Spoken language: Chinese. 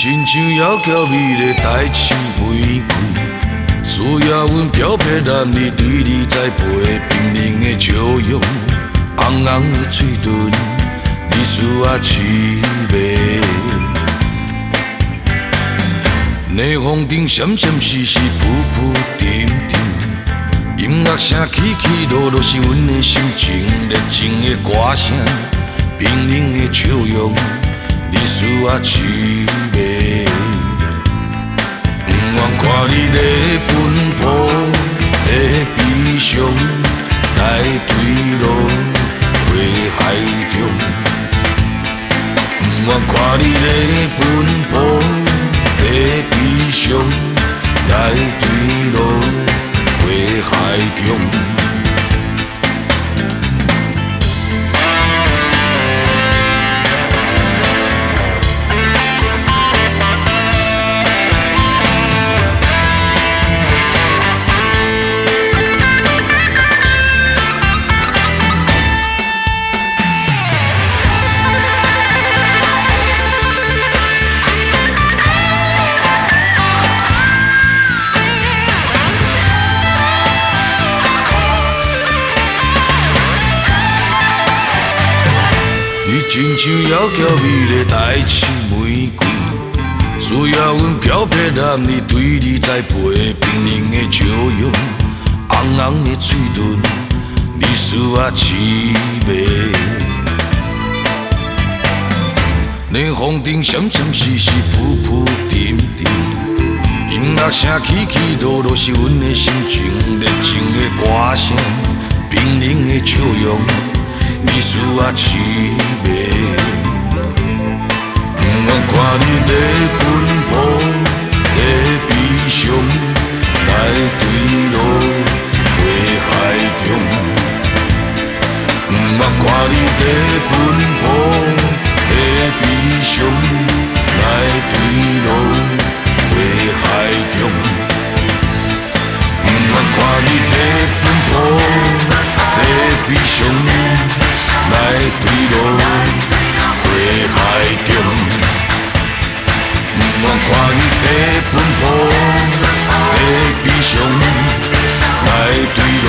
亲像窈窕美丽大青玫瑰，需要阮漂泊男儿对你栽培冰冷的笑容，红红的嘴唇，你需要凄美。冷风中闪闪烁烁，浮浮沉沉，音乐声起起落落，是阮的心情，热情的歌声，冰冷的笑容。你需要凄美，不愿看你在奔波在悲伤，来坠落花海中。不愿看你在奔波在悲伤，来坠落花海中。你亲像窈窕美丽大青玫瑰，需要阮漂泊男儿对你栽培冰冷的笑容，红红的嘴唇，你需要凄美。冷风中闪闪烁烁，浮浮沉沉，音乐声起起落落，是阮的心情，热情的歌声，冰冷的笑容。你需要凄美，不愿看你在奔波在悲伤，来坠落花海中。不愿看你在奔波在悲伤，来坠落花海中。不愿看你在奔波在悲伤。来坠落花海中，不愿看你在奔波在悲伤，来坠落。